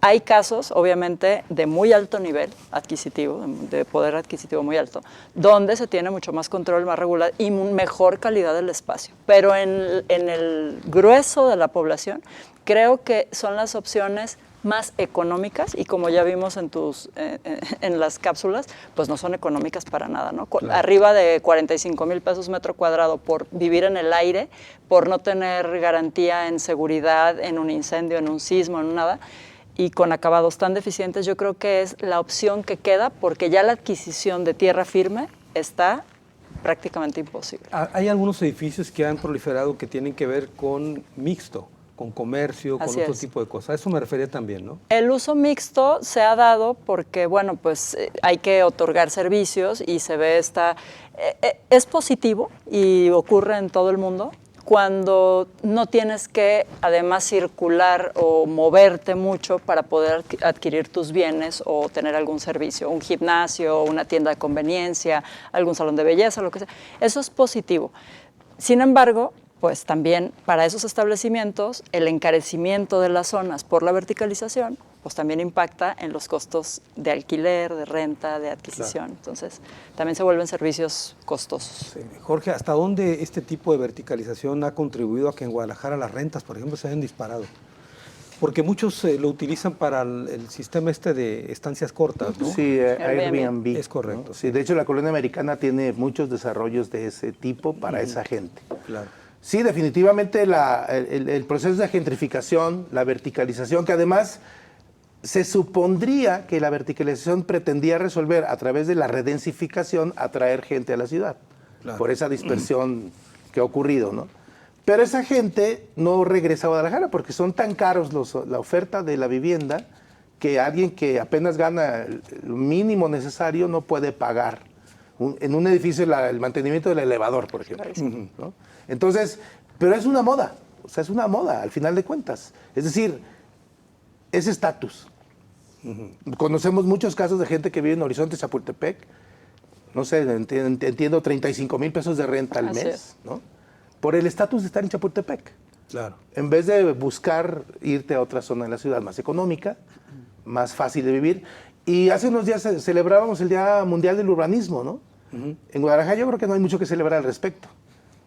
Hay casos, obviamente, de muy alto nivel adquisitivo, de poder adquisitivo muy alto, donde se tiene mucho más control, más regular y mejor calidad del espacio. Pero en el grueso de la población, creo que son las opciones más económicas y como ya vimos en las cápsulas, pues no son económicas para nada, ¿no? Claro. Arriba de 45,000 pesos metro cuadrado por vivir en el aire, por no tener garantía en seguridad, en un incendio, en un sismo, en nada, y con acabados tan deficientes, yo creo que es la opción que queda porque ya la adquisición de tierra firme está prácticamente imposible. Hay algunos edificios que han proliferado que tienen que ver con mixto, con comercio, con otro tipo de cosas. A eso me refería también, ¿no? El uso mixto se ha dado porque, bueno, pues hay que otorgar servicios y se ve es positivo y ocurre en todo el mundo cuando no tienes que, además, circular o moverte mucho para poder adquirir tus bienes o tener algún servicio, un gimnasio, una tienda de conveniencia, algún salón de belleza, lo que sea. Eso es positivo. Sin embargo, pues también para esos establecimientos el encarecimiento de las zonas por la verticalización pues también impacta en los costos de alquiler, de renta, de adquisición. Claro. Entonces, también se vuelven servicios costosos. Sí. Jorge, ¿hasta dónde este tipo de verticalización ha contribuido a que en Guadalajara las rentas, por ejemplo, se hayan disparado? Porque muchos lo utilizan para el sistema de estancias cortas, ¿no? Sí, Airbnb. Es correcto. ¿no? Sí, de hecho, la colonia americana tiene muchos desarrollos de ese tipo para esa gente. Claro. Sí, definitivamente el proceso de gentrificación, la verticalización, que además se supondría que la verticalización pretendía resolver a través de la redensificación, atraer gente a la ciudad, claro, por esa dispersión que ha ocurrido, ¿no? Pero esa gente no regresa a Guadalajara porque son tan caros la oferta de la vivienda que alguien que apenas gana el mínimo necesario no puede pagar en un edificio el mantenimiento del elevador, por ejemplo, ¿no? Entonces, pero es una moda, o sea, es una moda al final de cuentas. Es decir, es estatus. Conocemos muchos casos de gente que vive en Horizonte, Chapultepec, no sé, entiendo 35 mil pesos de renta al mes, ¿no? Por el estatus de estar en Chapultepec. Claro. En vez de buscar irte a otra zona de la ciudad más económica, más fácil de vivir. Y hace unos días celebrábamos el Día Mundial del Urbanismo, ¿no? En Guadalajara yo creo que no hay mucho que celebrar al respecto.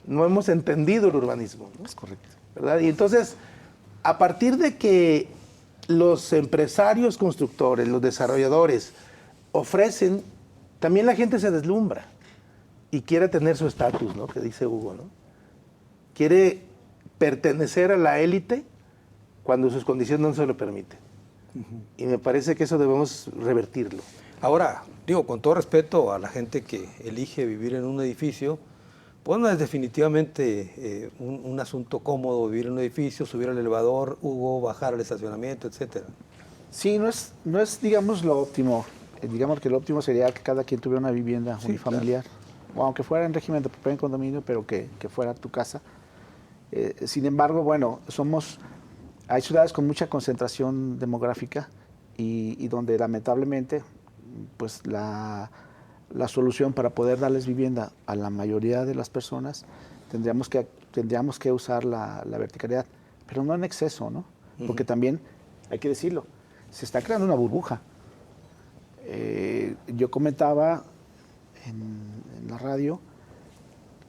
No hemos entendido el urbanismo, ¿no? Es correcto. ¿Verdad? Y entonces, a partir de que los empresarios constructores, los desarrolladores ofrecen, también la gente se deslumbra y quiere tener su estatus, ¿no? Que dice Hugo, ¿no? Quiere pertenecer a la élite cuando sus condiciones no se lo permiten. Y me parece que eso debemos revertirlo. Ahora, digo, con todo respeto a la gente que elige vivir en un edificio, pues no es definitivamente un asunto cómodo vivir en un edificio, subir al elevador, Hugo, bajar al estacionamiento, etcétera. Sí, no es digamos, lo óptimo. Digamos que lo óptimo sería que cada quien tuviera una vivienda unifamiliar, claro, o aunque fuera en régimen de propiedad en condominio, pero que fuera tu casa. Sin embargo, bueno, hay ciudades con mucha concentración demográfica y donde lamentablemente pues la solución para poder darles vivienda a la mayoría de las personas tendríamos que usar la verticalidad, pero no en exceso, ¿no? Porque también, hay que decirlo, se está creando una burbuja. Yo comentaba en la radio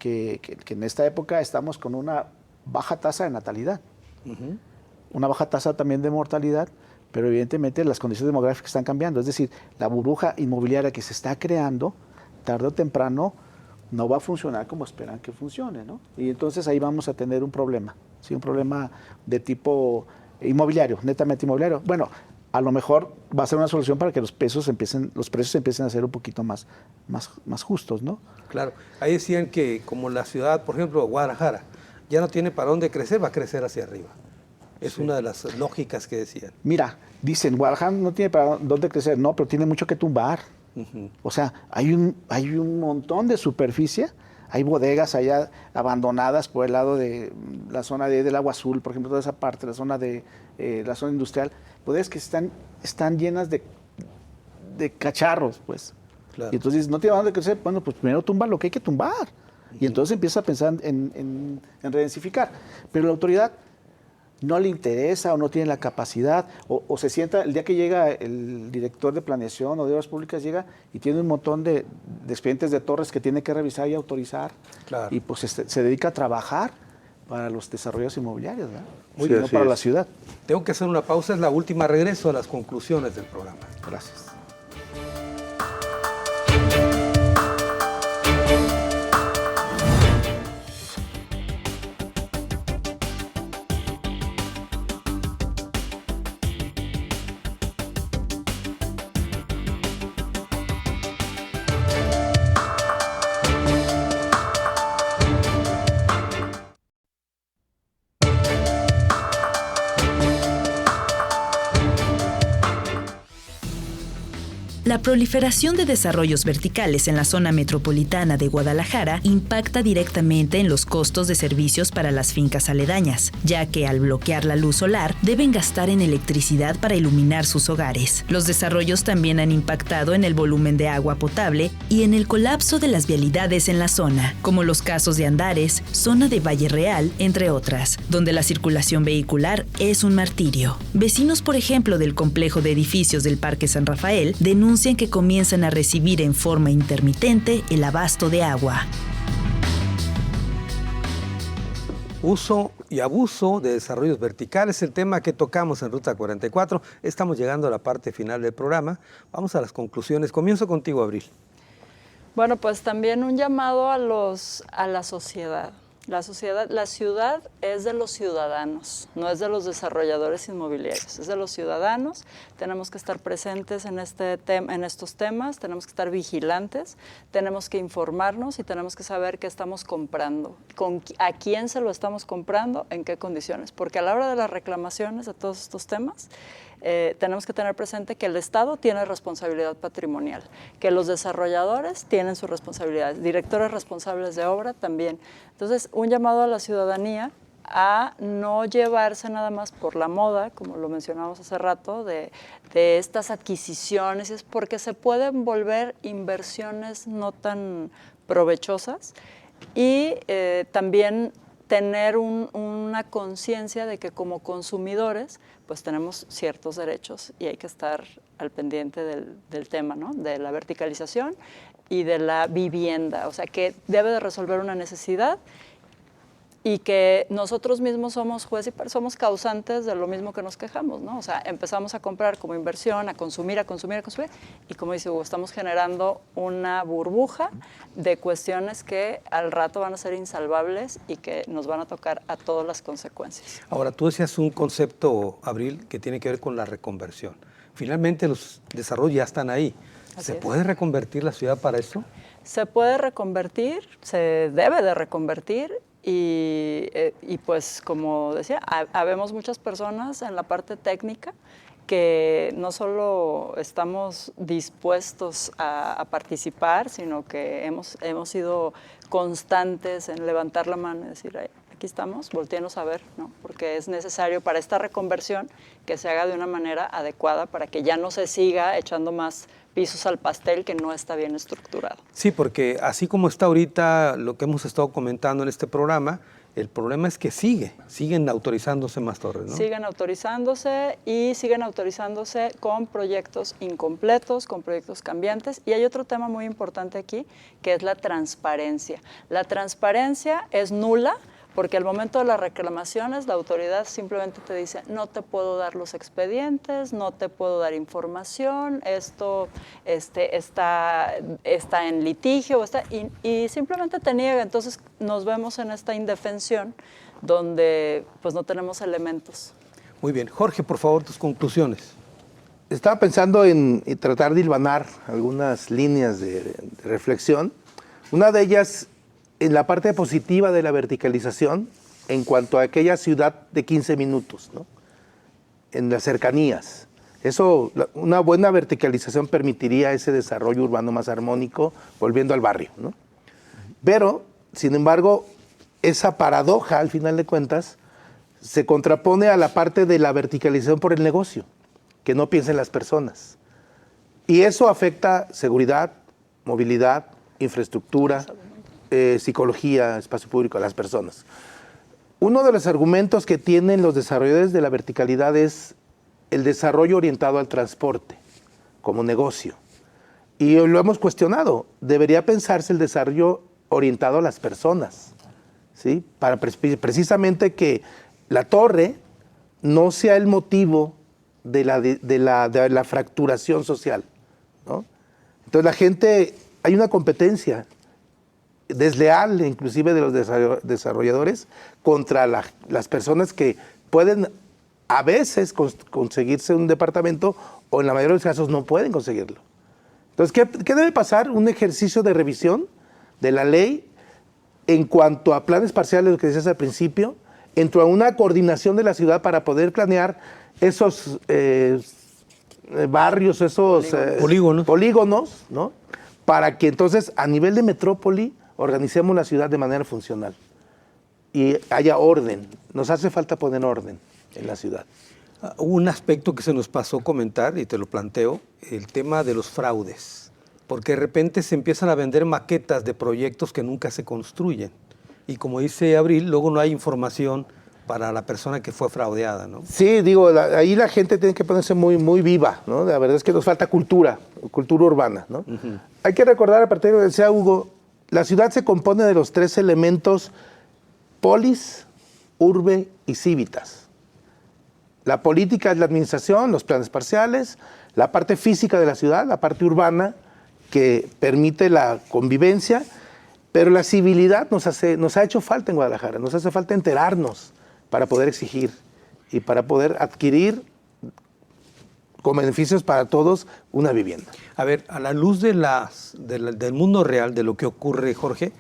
que en esta época estamos con una baja tasa de natalidad, una baja tasa también de mortalidad, pero evidentemente las condiciones demográficas están cambiando. Es decir, la burbuja inmobiliaria que se está creando, tarde o temprano, no va a funcionar como esperan que funcione, ¿no? Y entonces ahí vamos a tener un problema, ¿sí? Un problema de tipo inmobiliario, netamente inmobiliario. Bueno, a lo mejor va a ser una solución para que los precios empiecen a ser un poquito más justos, ¿no? Claro. Ahí decían que como la ciudad, por ejemplo, Guadalajara, ya no tiene para dónde crecer, va a crecer hacia arriba. Es una de las lógicas que decían. Mira, dicen, Guadalajara no tiene para dónde crecer, no, pero tiene mucho que tumbar. O sea, hay un montón de superficie, hay bodegas allá abandonadas por el lado de la zona del Agua Azul, por ejemplo, toda esa parte, la zona industrial, bodegas que están llenas de cacharros, pues. Claro. Y entonces, ¿no tiene para dónde crecer? Bueno, pues primero tumba lo que hay que tumbar. Y entonces empieza a pensar en redensificar. Pero la autoridad no le interesa o no tiene la capacidad o se sienta, el día que llega el director de planeación o de obras públicas llega y tiene un montón de expedientes de torres que tiene que revisar y autorizar, claro, y pues se dedica a trabajar para los desarrollos inmobiliarios, ¿verdad? Muy bien, no para la ciudad. Tengo que hacer una pausa, es la última, regreso a las conclusiones del programa. Gracias. proliferación de desarrollos verticales en la zona metropolitana de Guadalajara impacta directamente en los costos de servicios para las fincas aledañas, ya que al bloquear la luz solar deben gastar en electricidad para iluminar sus hogares. Los desarrollos también han impactado en el volumen de agua potable y en el colapso de las vialidades en la zona, como los casos de Andares, zona de Valle Real, entre otras, donde la circulación vehicular es un martirio. Vecinos, por ejemplo, del complejo de edificios del Parque San Rafael denuncian que comienzan a recibir en forma intermitente el abasto de agua. Uso y abuso de desarrollos verticales, el tema que tocamos en Ruta 44. Estamos llegando a la parte final del programa. Vamos a las conclusiones. Comienzo contigo, Abril. Bueno, pues también un llamado a la sociedad. La ciudad es de los ciudadanos, no es de los desarrolladores inmobiliarios, es de los ciudadanos. Tenemos que estar presentes en estos temas, tenemos que estar vigilantes, tenemos que informarnos y tenemos que saber qué estamos comprando, a quién se lo estamos comprando, en qué condiciones. Porque a la hora de las reclamaciones de todos estos temas, tenemos que tener presente que el Estado tiene responsabilidad patrimonial, que los desarrolladores tienen sus responsabilidades, directores responsables de obra también. Entonces, un llamado a la ciudadanía a no llevarse nada más por la moda, como lo mencionamos hace rato, de estas adquisiciones, es porque se pueden volver inversiones no tan provechosas y también tener una conciencia de que como consumidores pues tenemos ciertos derechos y hay que estar al pendiente del tema, ¿no? De la verticalización y de la vivienda, o sea que debe de resolver una necesidad y que nosotros mismos somos jueces y somos causantes de lo mismo que nos quejamos, ¿no? O sea, empezamos a comprar como inversión, a consumir, y como dice Hugo, estamos generando una burbuja de cuestiones que al rato van a ser insalvables y que nos van a tocar a todas las consecuencias. Ahora, tú decías un concepto, Abril, que tiene que ver con la reconversión. Finalmente los desarrollos ya están ahí. ¿Se puede reconvertir la ciudad para eso? Se puede reconvertir, se debe de reconvertir. Y pues, como decía, habemos muchas personas en la parte técnica que no solo estamos dispuestos a participar, sino que hemos sido constantes en levantar la mano y decir, aquí estamos, voltéenos a ver, ¿no? Porque es necesario para esta reconversión que se haga de una manera adecuada para que ya no se siga echando más pisos al pastel que no está bien estructurado. Sí, porque así como está ahorita lo que hemos estado comentando en este programa, el problema es que siguen autorizándose más torres, ¿no? Siguen autorizándose con proyectos incompletos, con proyectos cambiantes. Y hay otro tema muy importante aquí, que es la transparencia. La transparencia es nula porque al momento de las reclamaciones la autoridad simplemente te dice no te puedo dar los expedientes, no te puedo dar información, esto está en litigio y simplemente te niega. Entonces nos vemos en esta indefensión donde pues no tenemos elementos. Muy bien. Jorge, por favor, tus conclusiones. Estaba pensando en tratar de hilvanar algunas líneas de reflexión. Una de ellas en la parte positiva de la verticalización, en cuanto a aquella ciudad de 15 minutos, ¿no? En las cercanías. Eso, una buena verticalización permitiría ese desarrollo urbano más armónico, volviendo al barrio, ¿no? Pero, sin embargo, esa paradoja, al final de cuentas, se contrapone a la parte de la verticalización por el negocio, que no piensa en las personas. Y eso afecta seguridad, movilidad, infraestructura, psicología, espacio público a las personas. Uno de los argumentos que tienen los desarrolladores de la verticalidad es el desarrollo orientado al transporte como negocio. Y lo hemos cuestionado. Debería pensarse el desarrollo orientado a las personas, ¿sí? Para precisamente que la torre no sea el motivo de la fracturación social, ¿no? Entonces la gente, hay una competencia desleal inclusive de los desarrolladores contra las personas que pueden a veces conseguirse un departamento o en la mayoría de los casos no pueden conseguirlo. Entonces, ¿qué debe pasar? Un ejercicio de revisión de la ley en cuanto a planes parciales, lo que decías al principio, en cuanto a una coordinación de la ciudad para poder planear esos barrios, esos polígonos, ¿no? Para que entonces a nivel de metrópoli organicemos la ciudad de manera funcional y haya orden. Nos hace falta poner orden en la ciudad. Un aspecto que se nos pasó comentar, y te lo planteo, el tema de los fraudes. Porque de repente se empiezan a vender maquetas de proyectos que nunca se construyen. Y como dice Abril, luego no hay información para la persona que fue fraudeada, ¿no? Sí, digo, ahí la gente tiene que ponerse muy, muy viva, ¿no? La verdad es que nos falta cultura urbana, ¿no? Hay que recordar, a partir de lo que decía Hugo, la ciudad se compone de los 3 elementos: polis, urbe y civitas. La política es la administración, los planes parciales, la parte física de la ciudad, la parte urbana, que permite la convivencia, pero la civilidad nos ha hecho falta en Guadalajara, nos hace falta enterarnos para poder exigir y para poder adquirir con beneficios para todos una vivienda. A ver, a la luz del mundo real, de lo que ocurre, Jorge,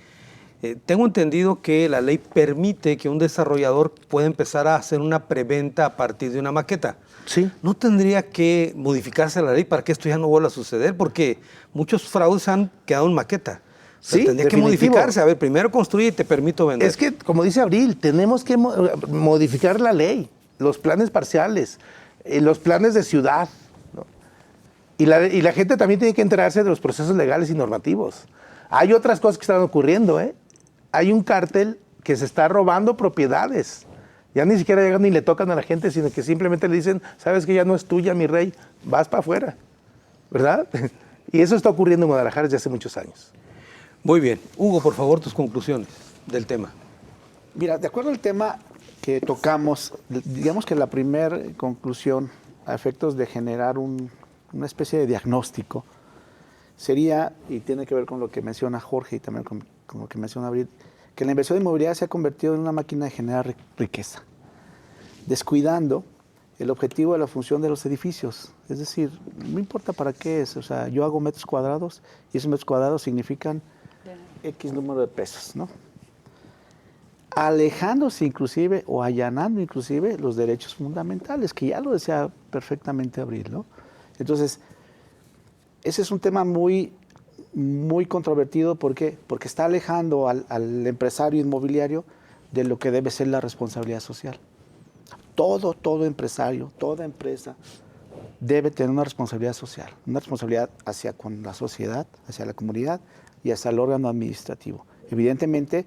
tengo entendido que la ley permite que un desarrollador pueda empezar a hacer una preventa a partir de una maqueta. Sí. ¿No tendría que modificarse la ley para que esto ya no vuelva a suceder? Porque muchos fraudes han quedado en maqueta. Sí, tendría que modificarse. A ver, primero construye y te permito vender. Es que, como dice Abril, tenemos que modificar la ley, los planes parciales, los planes de ciudad, ¿no? Y la gente también tiene que enterarse de los procesos legales y normativos. Hay otras cosas que están ocurriendo, ¿eh? Hay un cártel que se está robando propiedades. Ya ni siquiera llegan ni le tocan a la gente, sino que simplemente le dicen, sabes que ya no es tuya, mi rey, vas para afuera, ¿verdad? Y eso está ocurriendo en Guadalajara desde hace muchos años. Muy bien. Hugo, por favor, tus conclusiones del tema. Mira, de acuerdo al tema que tocamos, digamos que la primera conclusión a efectos de generar una especie de diagnóstico sería, y tiene que ver con lo que menciona Jorge y también con lo que menciona Abril, que la inversión inmobiliaria se ha convertido en una máquina de generar riqueza, descuidando el objetivo de la función de los edificios. Es decir, no importa para qué es, o sea, yo hago metros cuadrados y esos metros cuadrados significan X número de pesos, ¿no? Alejándose inclusive o allanando inclusive los derechos fundamentales, que ya lo decía perfectamente Abril, ¿no? Entonces, ese es un tema muy controvertido. ¿Por qué? Porque está alejando al empresario inmobiliario de lo que debe ser la responsabilidad social. Todo empresario, toda empresa debe tener una responsabilidad social, una responsabilidad hacia con la sociedad, hacia la comunidad y hacia el órgano administrativo. Evidentemente,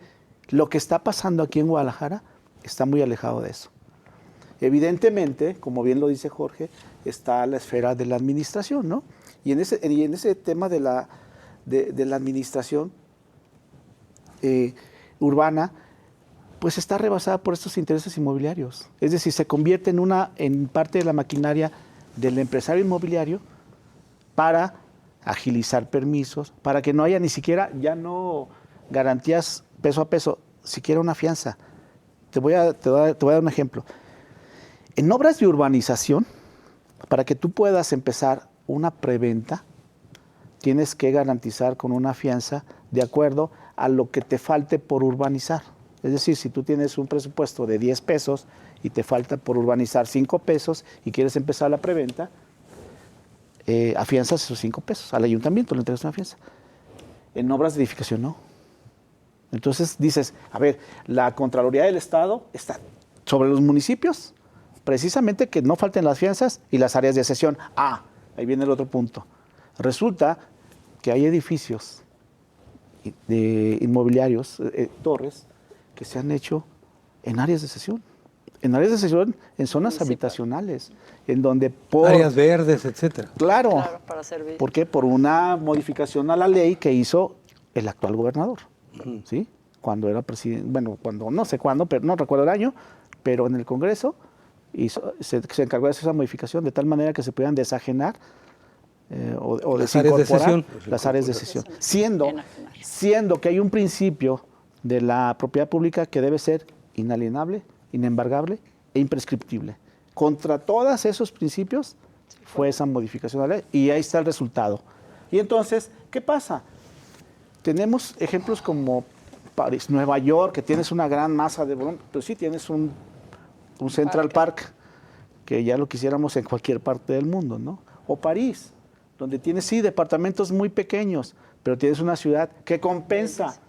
lo que está pasando aquí en Guadalajara está muy alejado de eso. Evidentemente, como bien lo dice Jorge, está la esfera de la administración, ¿no? Y en ese tema de la administración urbana, pues está rebasada por estos intereses inmobiliarios. Es decir, se convierte en parte de la maquinaria del empresario inmobiliario para agilizar permisos, para que no haya ni siquiera, ya no garantías peso a peso, siquiera una fianza. Te voy a dar un ejemplo. En obras de urbanización, para que tú puedas empezar una preventa, tienes que garantizar con una fianza de acuerdo a lo que te falte por urbanizar. Es decir, si tú tienes un presupuesto de 10 pesos y te falta por urbanizar 5 pesos y quieres empezar la preventa, afianzas esos 5 pesos. Al ayuntamiento le entregas una fianza. En obras de edificación no. Entonces dices, a ver, la Contraloría del Estado está sobre los municipios, precisamente que no falten las fianzas y las áreas de cesión. Ahí viene el otro punto. Resulta que hay edificios inmobiliarios, torres, que se han hecho en áreas de cesión. En áreas de cesión, en zonas habitacionales, en donde áreas verdes, etcétera. Claro, para servir. ¿Por qué? Por una modificación a la ley que hizo el actual gobernador, ¿sí? Cuando era presidente, bueno, cuando no sé cuándo, pero no recuerdo el año, pero en el Congreso se encargó de hacer esa modificación de tal manera que se pudieran desajenar o desincorporar las áreas de cesión, siendo que hay un principio de la propiedad pública que debe ser inalienable, inembargable e imprescriptible. Contra todos esos principios fue esa modificación de la ley y ahí está el resultado. Y entonces, ¿qué pasa? Tenemos ejemplos como París, Nueva York, que tienes una gran masa de volumen, pero sí tienes un Central Park que ya lo quisiéramos en cualquier parte del mundo, ¿no? O París, donde tienes, sí, departamentos muy pequeños, pero tienes una ciudad que compensa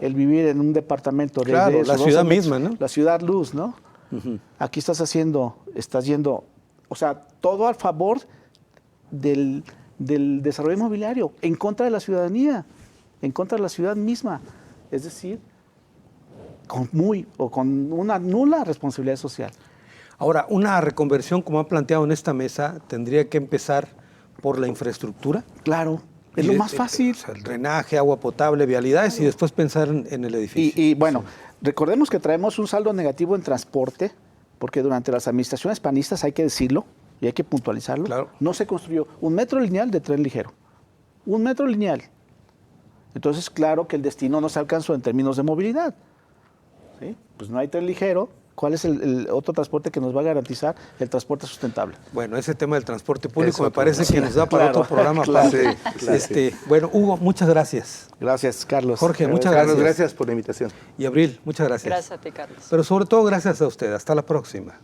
el vivir en un departamento. Claro, de la esos ciudad 12 metros, misma, ¿no? La ciudad luz, ¿no? Aquí estás yendo, o sea, todo a favor del desarrollo inmobiliario, en contra de la ciudadanía, en contra de la ciudad misma. Es decir, con una nula responsabilidad social. Ahora, una reconversión, como han planteado en esta mesa, tendría que empezar por la infraestructura. Claro, es lo más fácil. O sea, el drenaje, agua potable, vialidades y después pensar en el edificio. Y bueno, recordemos que traemos un saldo negativo en transporte, porque durante las administraciones panistas, hay que decirlo y hay que puntualizarlo, Claro. no se construyó un metro lineal de tren ligero. Un metro lineal. Entonces, claro que el destino no se alcanzó en términos de movilidad. ¿Sí? Pues no hay tren ligero. ¿Cuál es el otro transporte que nos va a garantizar el transporte sustentable? Bueno, ese tema del transporte público Eso, me parece sí, que nos da para claro, otro programa. claro. aparte. Sí, claro. Bueno, Hugo, muchas gracias. Gracias, Carlos. Jorge, muchas Carlos, gracias. gracias por la invitación. Y Abril, muchas gracias. Gracias a ti, Carlos. Pero sobre todo, gracias a usted. Hasta la próxima.